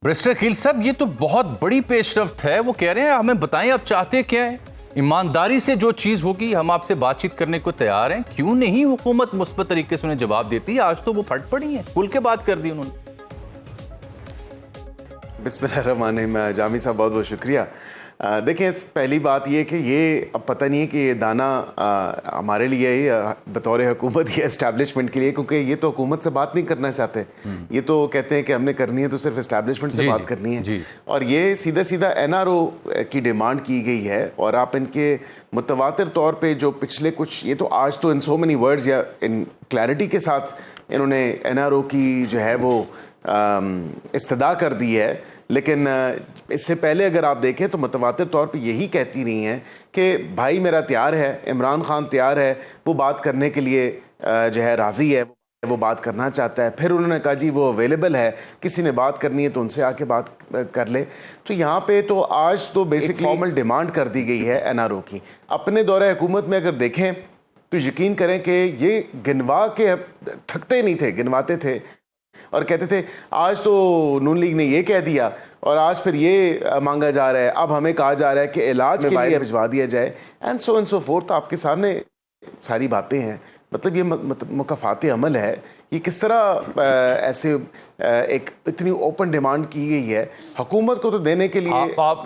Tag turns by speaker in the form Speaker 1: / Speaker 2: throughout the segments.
Speaker 1: Barrister Aqeel साहब, ये तो बहुत बड़ी पेशरफ्त है। वो कह रहे हैं हमें बताएं आप चाहते क्या है, ईमानदारी से जो चीज़ होगी हम आपसे बातचीत करने को तैयार हैं। क्यों नहीं हुकूमत मुस्बत तरीके से उन्हें जवाब देती है? आज तो वो फट पड़ी है, खुल के बात कर दी उन्होंने।
Speaker 2: बिस्मिल्लाहिर्रहमानिर्रहीम। जामी साहब बहुत बहुत शुक्रिया। देखें, पहली बात ये कि ये अब पता नहीं है कि ये दाना हमारे लिए बतौर हुकूमत या इस्टेब्लिशमेंट के लिए, क्योंकि ये तो हुकूमत से बात नहीं करना चाहते। ये तो कहते हैं कि हमने करनी है तो सिर्फ इस्टेब्लिशमेंट से बात करनी है, और ये सीधा सीधा NRO की डिमांड की गई है। और आप इनके मुतवातिर तौर पे जो पिछले कुछ, ये तो आज तो इन सो मेनी वर्ड्स या इन क्लैरिटी के साथ इन्होंने NRO की जो है वो इस्तदा कर दी है, लेकिन इससे पहले अगर आप देखें तो मुतवातिर तौर पे यही कहती रही हैं कि भाई मेरा तैयार है, इमरान खान तैयार है, वो बात करने के लिए जो है राज़ी है, वो बात करना चाहता है। फिर उन्होंने कहा जी वो अवेलेबल है, किसी ने बात करनी है तो उनसे आके बात कर ले। तो यहाँ पे तो आज तो बेसिक फॉर्मल डिमांड कर दी गई है NRO की। अपने दौरे हुकूमत में अगर देखें तो यकीन करें कि ये गिनवा के थकते नहीं थे, गिनवाते थे और कहते थे आज तो नून लीग ने ये कह दिया और आज फिर ये मांगा जा रहा है, अब हमें कहा जा रहा है कि इलाज के लिए भिजवा दिया जाए, एंड सो फोर्थ। आपके सामने सारी बातें हैं। मतलब ये मुकफ़ात अमल है। ये किस तरह ऐसे एक इतनी ओपन डिमांड की गई है हुकूमत को तो देने के लिए।
Speaker 1: आप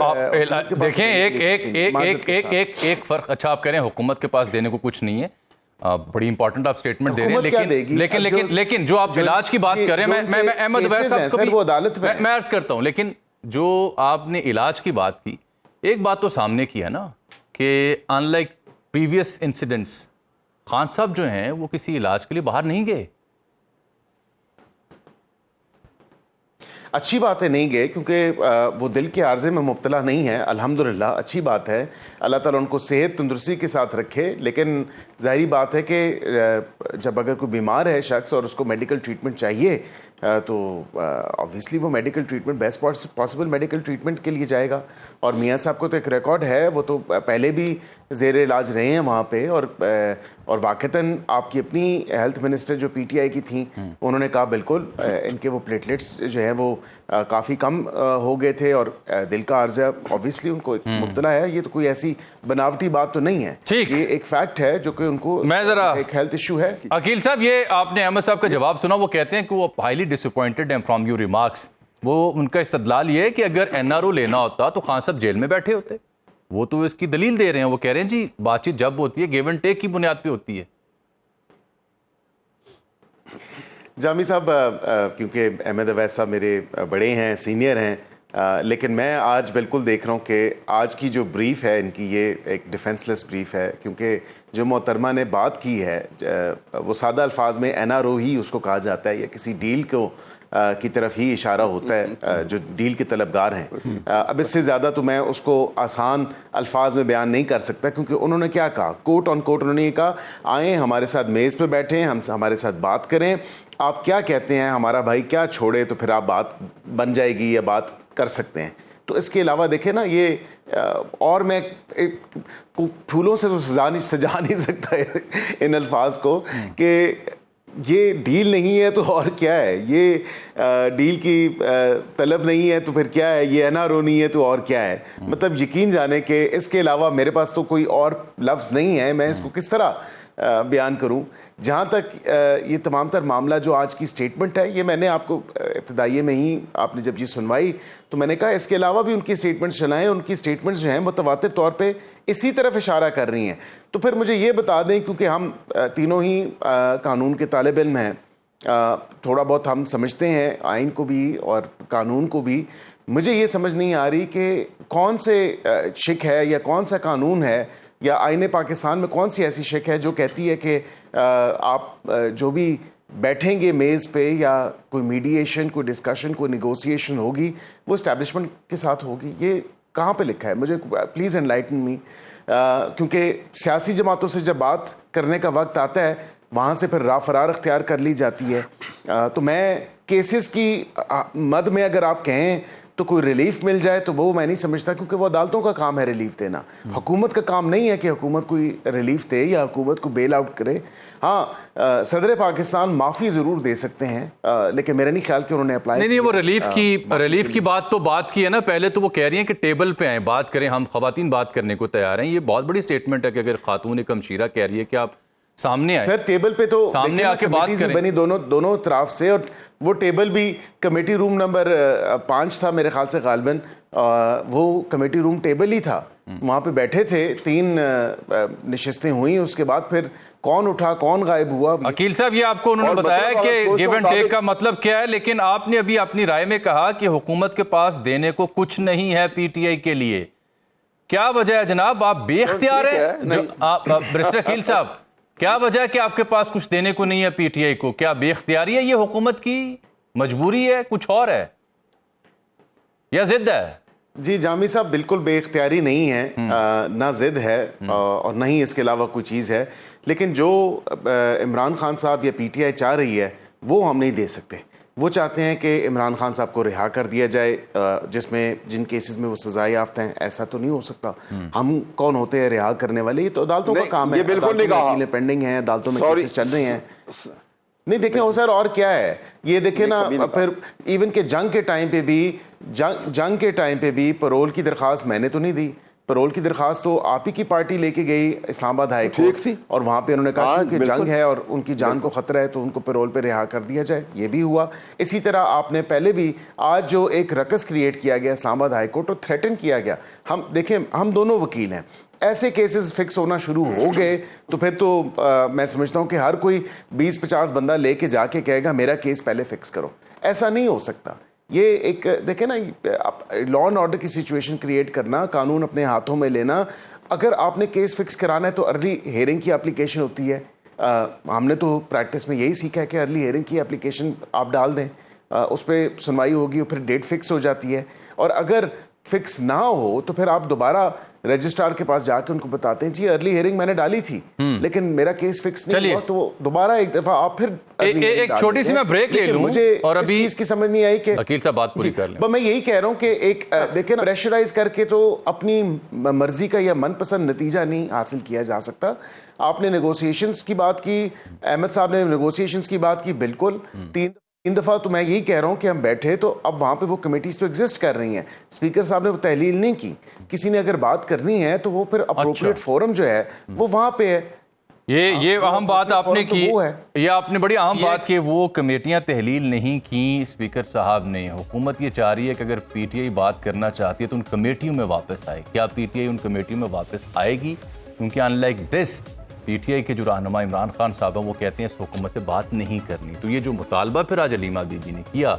Speaker 1: देखें एक फ़र्क। अच्छा, आप कह रहे हैं हुकूमत के पास देने को कुछ नहीं है, बड़ी इंपॉर्टेंट आप स्टेटमेंट दे रहे हैं, लेकिन जो आप इलाज की बात कर रहे हैं, मैं अहमद वैस साहब को भी वो अदालत में मैं अर्ज करता हूं, लेकिन जो आपने इलाज की बात की, एक बात तो सामने की है ना कि अनलाइक प्रीवियस इंसिडेंट्स, खान साहब जो हैं वो किसी इलाज के लिए बाहर नहीं गए।
Speaker 2: अच्छी बात है नहीं गए, क्योंकि वो दिल के आर्जे में मुब्तला नहीं है, अल्हम्दुलिल्लाह। अच्छी बात है, अल्लाह ताला उनको सेहत तंदुरुस्ती के साथ रखे। लेकिन ज़ाहिरी बात है कि जब अगर कोई बीमार है शख्स और उसको मेडिकल ट्रीटमेंट चाहिए तो ऑब्वियसली वो medical treatment, best possible medical treatment के लिए जाएगा। और मियाँ साहब को तो एक रिकॉर्ड है, वो तो पहले भी ज़ेर इलाज रहे हैं वहाँ पे। और वाक़तन आपकी अपनी हेल्थ मिनिस्टर जो PTI की थी, उन्होंने कहा बिल्कुल इनके वो प्लेटलेट्स जो हैं वो काफ़ी कम हो गए थे और दिल का आर्जा ऑब्वियसली उनको मुब्तला है। ये तो कोई ऐसी बनावटी बात तो नहीं है, ये एक फैक्ट है जो कि उनको एक हेल्थ इशू है।
Speaker 1: अकील साहब, ये आपने अहमद साहब का जवाब सुना, वो कहते हैं कि वो हाईली डिसअपॉइंटेड हैं फ्रॉम योर रिमार्क्स। वो उनका इस्तदलाल ये है कि अगर NRO लेना होता तो खान साहब जेल में बैठे होते। वो तो इसकी दलील दे रहे हैं, वो कह रहे हैं जी बातचीत जब होती है गिव एंड टेक की बुनियाद पे होती है।
Speaker 2: जामी साहब, क्योंकि अहमद अवैस साहब मेरे बड़े हैं, सीनियर हैं, लेकिन मैं आज बिल्कुल देख रहा हूँ कि आज की जो ब्रीफ है इनकी, ये एक डिफेंसलेस ब्रीफ है। क्योंकि जो मोहतरमा ने बात की है वो सादा अल्फाज में NRO ही उसको कहा जाता है, या किसी डील को की तरफ ही इशारा होता है जो डील के तलबगार हैं। अब इससे ज़्यादा तो मैं उसको आसान अल्फाज में बयान नहीं कर सकता, क्योंकि उन्होंने क्या कहा, कोट ऑन कोट उन्होंने ये कहा, आएँ हमारे साथ मेज़ पे बैठें, हम हमारे साथ बात करें, आप क्या कहते हैं, हमारा भाई क्या छोड़े तो फिर आप बात बन जाएगी या बात कर सकते हैं। तो इसके अलावा देखें ना, ये और मैं फूलों से तो सजा नहीं सकता इन अल्फाज को कि ये डील नहीं है तो और क्या है, ये डील की तलब नहीं है तो फिर क्या है, ये NRO नहीं है तो और क्या है। मतलब यकीन जाने के इसके अलावा मेरे पास तो कोई और लफ्ज़ नहीं है, मैं इसको किस तरह बयान करूं। जहां तक ये तमाम तर मामला जो आज की स्टेटमेंट है, ये मैंने आपको इब्तदाइये में ही आपने जब ये सुनवाई तो मैंने कहा इसके अलावा भी उनकी स्टेटमेंट्स चलाएं। उनकी स्टेटमेंट्स जो हैं मुतवातिर तौर पे इसी तरफ इशारा कर रही हैं। तो फिर मुझे ये बता दें, क्योंकि हम तीनों ही कानून के तालिब इल्म हैं, थोड़ा बहुत हम समझते हैं आइन को भी और कानून को भी। मुझे ये समझ नहीं आ रही कि कौन से शिक है या कौन सा कानून है या आईने पाकिस्तान में कौन सी ऐसी शिक है जो कहती है कि आप जो भी बैठेंगे मेज़ पे या कोई मीडिएशन, कोई डिस्कशन, कोई निगोसिएशन होगी वो इस्टेब्लिशमेंट के साथ होगी। ये कहाँ पे लिखा है? मुझे प्लीज़ एनलाइटन मी, क्योंकि सियासी जमातों से जब बात करने का वक्त आता है वहाँ से फिर फरार अख्तियार कर ली जाती है। तो मैं केसेस की मद में अगर आप कहें तो कोई रिलीफ मिल जाए तो वो मैं नहीं समझता, क्योंकि वो अदालतों का काम है रिलीफ देना। हुकूमत का काम नहीं है कि हुकूमत कोई रिलीफ दे या हुकूमत को बेल आउट करे। हाँ, सदर पाकिस्तान माफ़ी ज़रूर दे सकते हैं, लेकिन मेरा नहीं ख्याल कि उन्होंने अप्लाई
Speaker 1: नहीं, वो रिलीफ की बात तो बात की है ना पहले, तो वो कह रही हैं कि टेबल पे आए, बात करें, हम खवातीन बात करने को तैयार हैं। ये बहुत बड़ी स्टेटमेंट है कि अगर खातून एक हमशीरा कह रही है कि आप सामने आए,
Speaker 2: सर टेबल पे तो
Speaker 1: सामने आके बात करें, बनी
Speaker 2: दोनों तरफ से, और वो टेबल भी कमेटी रूम नंबर 5 था मेरे ख्याल से गालिबन, वो कमेटी रूम टेबल ही था, वहाँ पे बैठे थे, 3 नशिस्तें हुई, उसके बाद फिर कौन उठा कौन गायब हुआ।
Speaker 1: अकील साहब, ये आपको उन्होंने बताया कि गिव एंड टेक का मतलब क्या है, लेकिन आपने अभी अपनी राय में कहा कि हुकूमत के पास देने को कुछ नहीं है पीटीआई के लिए। क्या वजह है जनाब, आप बेख्तियार हैं? बैरिस्टर अकील साहब, क्या वजह है कि आपके पास कुछ देने को नहीं है पीटीआई को? क्या बेख्तियारी है ये हुकूमत की, मजबूरी है, कुछ और है, या जिद है?
Speaker 2: जी जामी साहब, बिल्कुल बेख्तियारी नहीं है, ना जिद है और ना ही इसके अलावा कोई चीज़ है। लेकिन जो इमरान खान साहब या पीटीआई चाह रही है वो हम नहीं दे सकते। वो चाहते हैं कि इमरान खान साहब को रिहा कर दिया जाए, जिन केसेस में वो सजा याफ्ता हैं। ऐसा तो नहीं हो सकता। हम कौन होते हैं रिहा करने वाले? ये तो अदालतों का काम है।
Speaker 3: ये बिल्कुल नहीं कहा,
Speaker 2: पेंडिंग है, अदालतों में केसेस चल रहे हैं। नहीं देखें हो सर, और क्या है ये देखें ना, फिर इवन के जंग के टाइम पे भी परोल की दरख्वास्त मैंने तो नहीं दी। परोल की दरखास्त तो आप ही की पार्टी लेके गई इस्लामाबाद हाई कोर्ट, और वहाँ पे उन्होंने कहा कि जंग है और उनकी जान को खतरा है तो उनको परोल पे रिहा कर दिया जाए। ये भी हुआ। इसी तरह आपने पहले भी आज जो एक रकस क्रिएट किया गया इस्लामाबाद हाई कोर्ट और थ्रेटन किया गया, हम देखें, हम दोनों वकील हैं, ऐसे केसेस फिक्स होना शुरू हो गए तो फिर तो मैं समझता हूँ कि हर कोई 20-50 बंदा लेके जाके कहेगा मेरा केस पहले फिक्स करो। ऐसा नहीं हो सकता। ये एक देखें ना, लॉ एंड ऑर्डर की सिचुएशन क्रिएट करना, कानून अपने हाथों में लेना। अगर आपने केस फिक्स कराना है तो अर्ली हेयरिंग की एप्लीकेशन होती है। हमने तो प्रैक्टिस में यही सीखा है कि अर्ली हेयरिंग की एप्लीकेशन आप डाल दें, उस पर सुनवाई होगी और फिर डेट फिक्स हो जाती है। और अगर फिक्स ना हो तो फिर आप दोबारा रजिस्ट्रार के पास जाकर उनको बताते हैं जी अर्ली हियरिंग मैंने डाली थी लेकिन मेरा केस फिक्स नहीं हुआ, तो दोबारा एक दफा आप फिर
Speaker 1: एक छोटी सी मैं ब्रेक ले लूं।
Speaker 2: मुझे
Speaker 1: और
Speaker 2: इस चीज की समझ नहीं आई कि
Speaker 1: अकील साहब बात पूरी कर लें।
Speaker 2: मैं यही कह रहा हूं कि एक देखिए ना, प्रेशराइज करके तो अपनी मर्जी का या मनपसंद नतीजा नहीं हासिल किया जा सकता। आपने नेगोशिएशंस की बात की, अहमद साहब ने नेगोशिएशंस की बात की, बिल्कुल 3 दफा तो मैं यही कह रहा हूं कि हम बैठे तो अब वहां पे वो कमेटीज तो एग्जिस्ट कर रही हैं। स्पीकर साहब ने वो तहलील नहीं की। किसी ने अगर बात करनी है तो वो फिर अप्रोप्रिएट फोरम जो है वो वहां पे है।
Speaker 1: ये अहम बात आपने की, ये आपने बड़ी अहम बात की। वो कमेटियां तहलील नहीं की स्पीकर साहब ने। हुकूमत ये चाह रही है कि अगर पीटीआई बात करना चाहती है तो उन कमेटियों में वापस आए। क्या पीटीआई उन कमेटियों में वापस आएगी? क्योंकि अनलाइक दिस पीटीआई के जो रहनुमा इमरान खान साहब हैं वो कहते हैं इस हुकूमत से बात नहीं करनी। तो ये जो मुतालबा फिर आज अलीमा बीबी ने किया,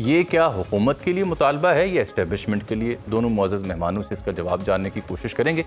Speaker 1: ये क्या हुकूमत के लिए मुतालबा है या एस्टेब्लिशमेंट के लिए? दोनों मुअज़्ज़ज़ मेहमानों से इसका जवाब जानने की कोशिश करेंगे।